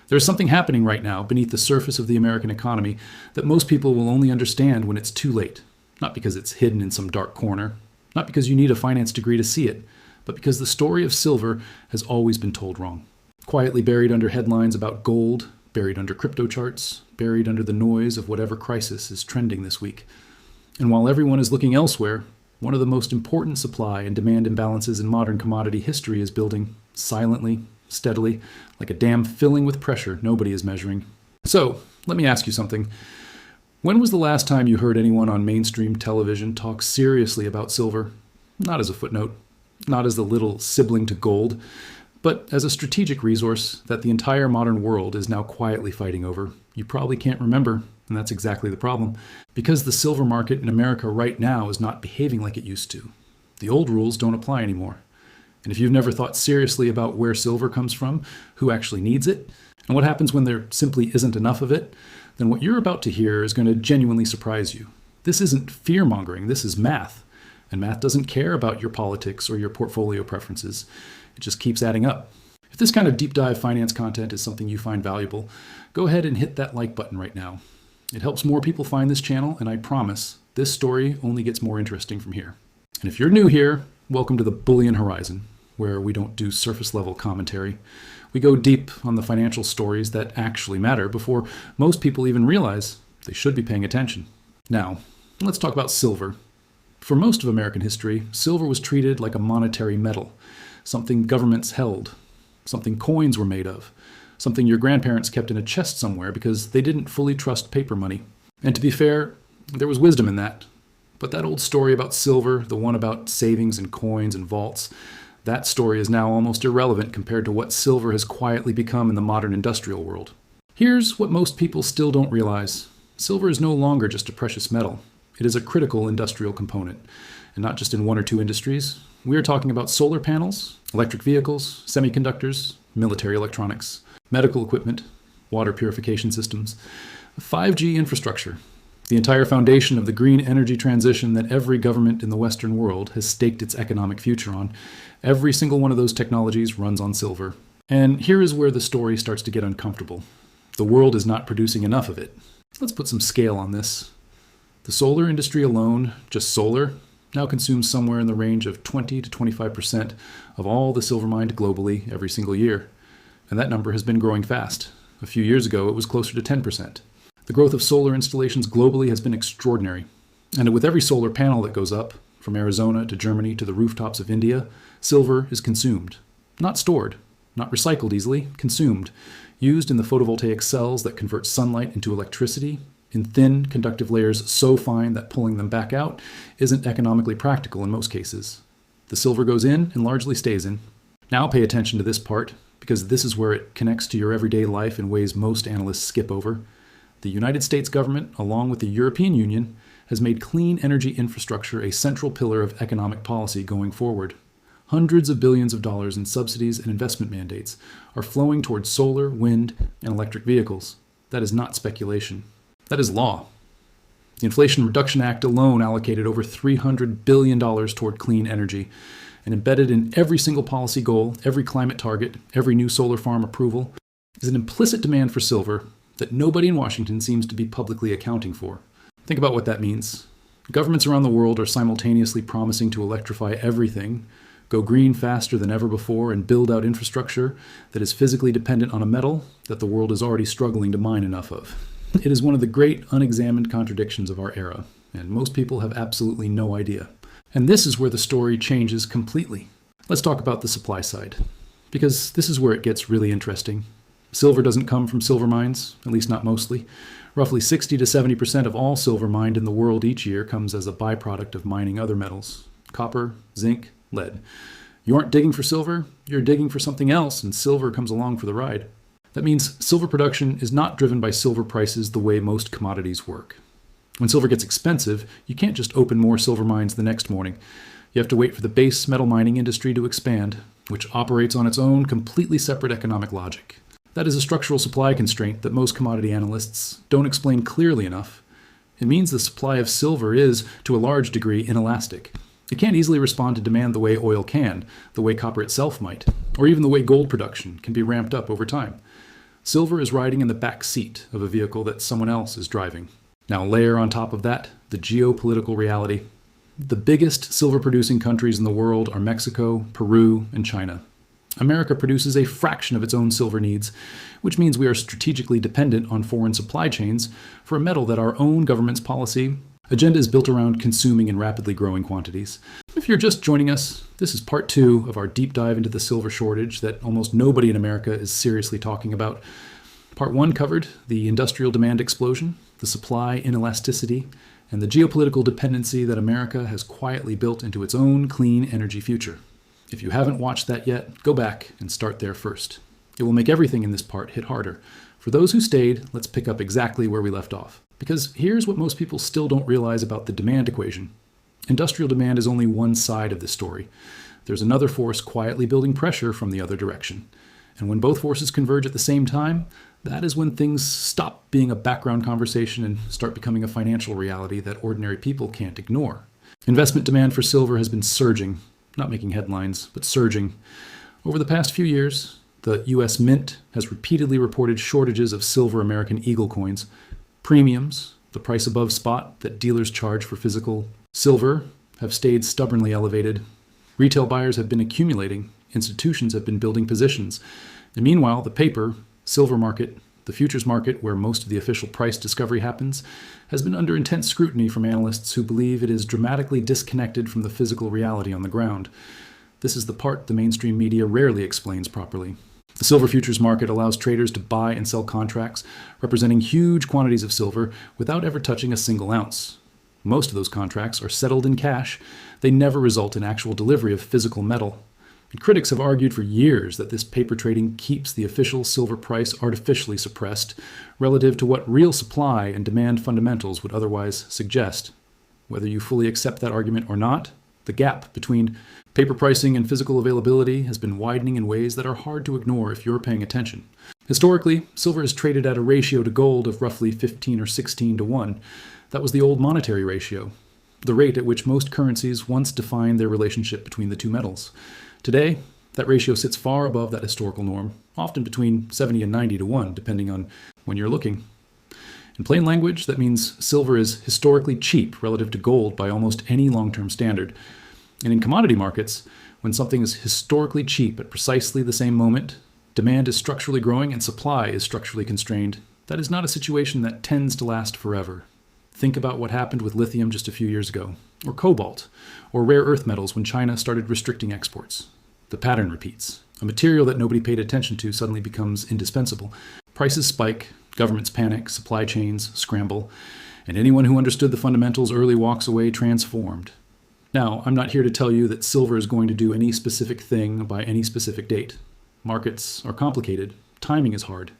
There's something happening right now beneath the surface of the American economy that most people will only understand when it's too late. Not because it's hidden in some dark corner, not because you need a finance degree to see it, but because the story of silver has always been told wrong. Quietly buried under headlines about gold, buried under crypto charts, buried under the noise of whatever crisis is trending this week. And while everyone is looking elsewhere, one of the most important supply and demand imbalances in modern commodity history is building, silently, steadily, like a dam filling with pressure nobody is measuring. So, let me ask you something. When was the last time you heard anyone on mainstream television talk seriously about silver? Not as a footnote, not as the little sibling to gold, but as a strategic resource that the entire modern world is now quietly fighting over. You probably can't remember, and that's exactly the problem, because the silver market in America right now is not behaving like it used to. The old rules don't apply anymore. And if you've never thought seriously about where silver comes from, who actually needs it, and what happens when there simply isn't enough of it, then what you're about to hear is going to genuinely surprise you. This isn't fear-mongering, this is math. And math doesn't care about your politics or your portfolio preferences. It just keeps adding up. If this kind of deep dive finance content is something you find valuable, go ahead and hit that like button right now. It helps more people find this channel, and I promise this story only gets more interesting from here. And if you're new here, welcome to the Bullion Horizon, where we don't do surface level commentary. We go deep on the financial stories that actually matter before most people even realize they should be paying attention. Now, let's talk about silver. For most of American history, silver was treated like a monetary metal, something governments held, something coins were made of, something your grandparents kept in a chest somewhere because they didn't fully trust paper money. And to be fair, there was wisdom in that. But that old story about silver, the one about savings and coins and vaults, that story is now almost irrelevant compared to what silver has quietly become in the modern industrial world. Here's what most people still don't realize. Silver is no longer just a precious metal. It is a critical industrial component, and not just in one or two industries. We are talking about solar panels, electric vehicles, semiconductors, military electronics, medical equipment, water purification systems, 5G infrastructure, the entire foundation of the green energy transition that every government in the Western world has staked its economic future on. Every single one of those technologies runs on silver. And here is where the story starts to get uncomfortable. The world is not producing enough of it. Let's put some scale on this. The solar industry alone, just solar, now consumes somewhere in the range of 20 to 25% of all the silver mined globally every single year. And that number has been growing fast. A few years ago, it was closer to 10%. The growth of solar installations globally has been extraordinary. And with every solar panel that goes up, from Arizona to Germany to the rooftops of India, silver is consumed. Not stored, not recycled easily, consumed. Used in the photovoltaic cells that convert sunlight into electricity, in thin, conductive layers so fine that pulling them back out isn't economically practical in most cases. The silver goes in and largely stays in. Now pay attention to this part, because this is where it connects to your everyday life in ways most analysts skip over. The United States government, along with the European Union, has made clean energy infrastructure a central pillar of economic policy going forward. Hundreds of billions of dollars in subsidies and investment mandates are flowing towards solar, wind, and electric vehicles. That is not speculation. That is law. The Inflation Reduction Act alone allocated over $300 billion toward clean energy, and embedded in every single policy goal, every climate target, every new solar farm approval, is an implicit demand for silver that nobody in Washington seems to be publicly accounting for. Think about what that means. Governments around the world are simultaneously promising to electrify everything, go green faster than ever before, and build out infrastructure that is physically dependent on a metal that the world is already struggling to mine enough of. It is one of the great unexamined contradictions of our era, and most people have absolutely no idea. And this is where the story changes completely. Let's talk about the supply side, because this is where it gets really interesting. Silver doesn't come from silver mines, at least not mostly. Roughly 60 to 70% of all silver mined in the world each year comes as a byproduct of mining other metals: copper, zinc, lead. You aren't digging for silver, you're digging for something else, and silver comes along for the ride. That means silver production is not driven by silver prices the way most commodities work. When silver gets expensive, you can't just open more silver mines the next morning. You have to wait for the base metal mining industry to expand, which operates on its own completely separate economic logic. That is a structural supply constraint that most commodity analysts don't explain clearly enough. It means the supply of silver is, to a large degree, inelastic. It can't easily respond to demand the way oil can, the way copper itself might, or even the way gold production can be ramped up over time. Silver is riding in the back seat of a vehicle that someone else is driving. Now layer on top of that the geopolitical reality. The biggest silver-producing countries in the world are Mexico, Peru, and China. America produces a fraction of its own silver needs, which means we are strategically dependent on foreign supply chains for a metal that our own government's policy agenda is built around consuming in rapidly growing quantities. If you're just joining us, this is part 2 of our deep dive into the silver shortage that almost nobody in America is seriously talking about. Part 1 covered the industrial demand explosion, the supply inelasticity, and the geopolitical dependency that America has quietly built into its own clean energy future. If you haven't watched that yet, go back and start there first. It will make everything in this part hit harder. For those who stayed, let's pick up exactly where we left off. Because here's what most people still don't realize about the demand equation. Industrial demand is only one side of this story. There's another force quietly building pressure from the other direction. And when both forces converge at the same time, that is when things stop being a background conversation and start becoming a financial reality that ordinary people can't ignore. Investment demand for silver has been surging, not making headlines, but surging. Over the past few years, the U.S. Mint has repeatedly reported shortages of silver American Eagle coins. Premiums, the price above spot that dealers charge for physical silver, have stayed stubbornly elevated. Retail buyers have been accumulating. Institutions have been building positions. And meanwhile, the paper, silver market, the futures market, where most of the official price discovery happens, has been under intense scrutiny from analysts who believe it is dramatically disconnected from the physical reality on the ground. This is the part the mainstream media rarely explains properly. The silver futures market allows traders to buy and sell contracts representing huge quantities of silver without ever touching a single ounce. Most of those contracts are settled in cash. They never result in actual delivery of physical metal. And critics have argued for years that this paper trading keeps the official silver price artificially suppressed relative to what real supply and demand fundamentals would otherwise suggest. Whether you fully accept that argument or not, the gap between paper pricing and physical availability has been widening in ways that are hard to ignore if you're paying attention. Historically, silver is traded at a ratio to gold of roughly 15 or 16 to 1. That was the old monetary ratio, the rate at which most currencies once defined their relationship between the two metals. Today, that ratio sits far above that historical norm, often between 70 and 90 to 1, depending on when you're looking. In plain language, that means silver is historically cheap relative to gold by almost any long-term standard. And in commodity markets, when something is historically cheap at precisely the same moment, demand is structurally growing and supply is structurally constrained. That is not a situation that tends to last forever. Think about what happened with lithium just a few years ago, or cobalt, or rare earth metals when China started restricting exports. The pattern repeats. A material that nobody paid attention to suddenly becomes indispensable. Prices spike, governments panic, supply chains scramble, and anyone who understood the fundamentals early walks away transformed. Now, I'm not here to tell you that silver is going to do any specific thing by any specific date. Markets are complicated, timing is hard,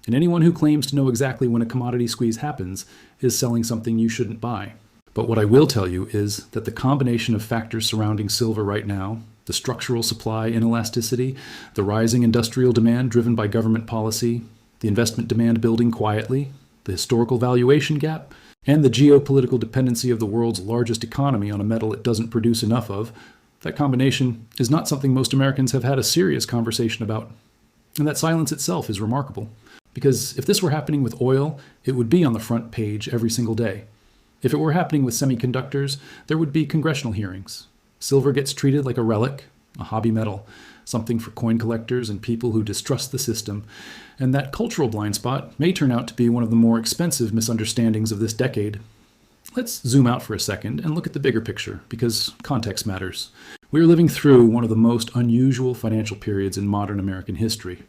and anyone who claims to know exactly when a commodity squeeze happens is selling something you shouldn't buy. But what I will tell you is that the combination of factors surrounding silver right now, the structural supply inelasticity, the rising industrial demand driven by government policy, the investment demand building quietly, the historical valuation gap, and the geopolitical dependency of the world's largest economy on a metal it doesn't produce enough of, that combination is not something most Americans have had a serious conversation about. And that silence itself is remarkable. Because if this were happening with oil, it would be on the front page every single day. If it were happening with semiconductors, there would be congressional hearings. Silver gets treated like a relic, a hobby metal, something for coin collectors and people who distrust the system. And that cultural blind spot may turn out to be one of the more expensive misunderstandings of this decade. Let's zoom out for a second and look at the bigger picture, because context matters. We are living through one of the most unusual financial periods in modern American history.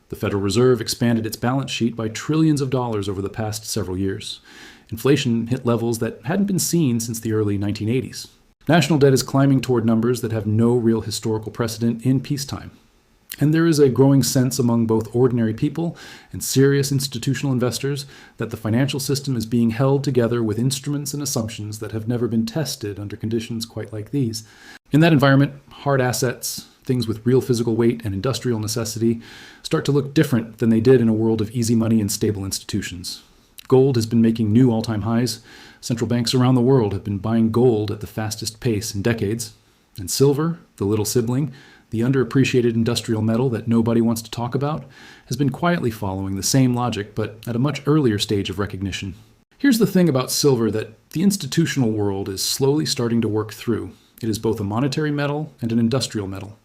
The Federal Reserve expanded its balance sheet by trillions of dollars over the past several years. Inflation hit levels that hadn't been seen since the early 1980s. National debt is climbing toward numbers that have no real historical precedent in peacetime. And there is a growing sense among both ordinary people and serious institutional investors that the financial system is being held together with instruments and assumptions that have never been tested under conditions quite like these. In that environment, hard assets, things with real physical weight and industrial necessity, start to look different than they did in a world of easy money and stable institutions. Gold has been making new all-time highs. Central banks around the world have been buying gold at the fastest pace in decades. And silver, the little sibling, The underappreciated industrial metal that nobody wants to talk about has been quietly following the same logic, but at a much earlier stage of recognition. Here's the thing about silver that the institutional world is slowly starting to work through. It is both a monetary metal and an industrial metal,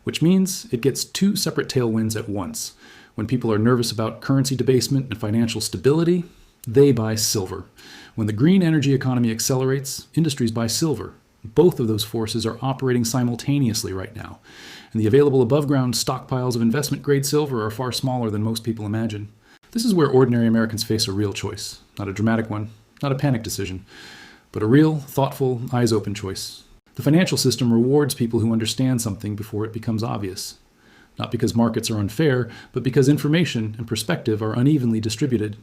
which means it gets two separate tailwinds at once. When people are nervous about currency debasement and financial stability, they buy silver. When the green energy economy accelerates, industries buy silver. Both of those forces are operating simultaneously right now, and the available above-ground stockpiles of investment-grade silver are far smaller than most people imagine. This is where ordinary Americans face a real choice. Not a dramatic one, not a panic decision, but a real, thoughtful, eyes-open choice. The financial system rewards people who understand something before it becomes obvious. Not because markets are unfair, but because information and perspective are unevenly distributed.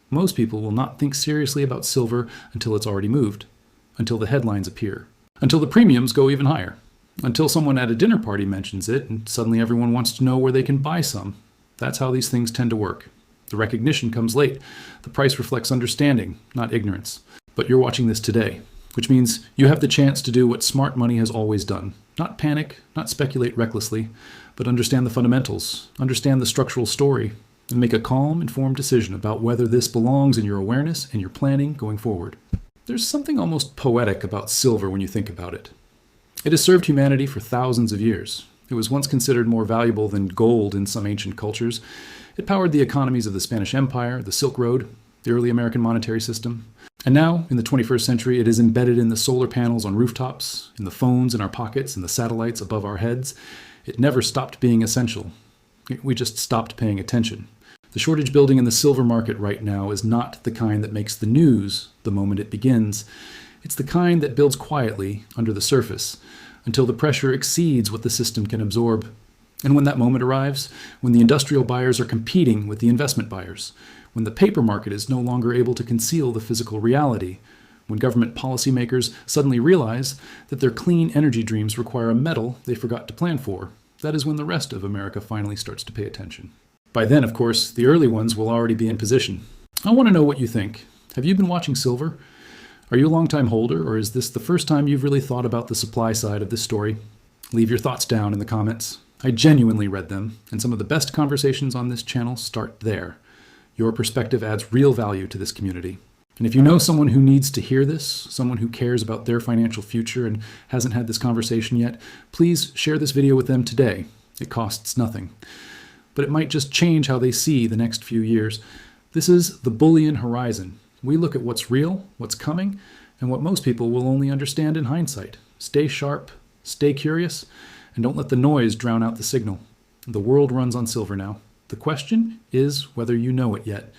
Most people will not think seriously about silver until it's already moved, until the headlines appear, until the premiums go even higher, until someone at a dinner party mentions it and suddenly everyone wants to know where they can buy some. That's how these things tend to work. The recognition comes late. The price reflects understanding, not ignorance. But you're watching this today, which means you have the chance to do what smart money has always done. Not panic, not speculate recklessly, but understand the fundamentals, understand the structural story, and make a calm, informed decision about whether this belongs in your awareness and your planning going forward. There's something almost poetic about silver when you think about it. It has served humanity for thousands of years. It was once considered more valuable than gold in some ancient cultures. It powered the economies of the Spanish Empire, the Silk Road, the early American monetary system. And now, in the 21st century, it is embedded in the solar panels on rooftops, in the phones in our pockets, and the satellites above our heads. It never stopped being essential. We just stopped paying attention. The shortage building in the silver market right now is not the kind that makes the news the moment it begins. It's the kind that builds quietly under the surface until the pressure exceeds what the system can absorb. And when that moment arrives, when the industrial buyers are competing with the investment buyers, when the paper market is no longer able to conceal the physical reality, when government policymakers suddenly realize that their clean energy dreams require a metal they forgot to plan for, that is when the rest of America finally starts to pay attention. By then, of course, the early ones will already be in position. I want to know what you think. Have you been watching silver? Are you a long-time holder, or is this the first time you've really thought about the supply side of this story? Leave your thoughts down in the comments. I genuinely read them, and some of the best conversations on this channel start there. Your perspective adds real value to this community. And if you know someone who needs to hear this, someone who cares about their financial future and hasn't had this conversation yet, please share this video with them today. It costs nothing. But it might just change how they see the next few years. This is the Bullion horizon. We look at what's real, what's coming, and what most people will only understand in hindsight. Stay sharp, stay curious, and don't let the noise drown out the signal. The world runs on silver now. The question is whether you know it yet.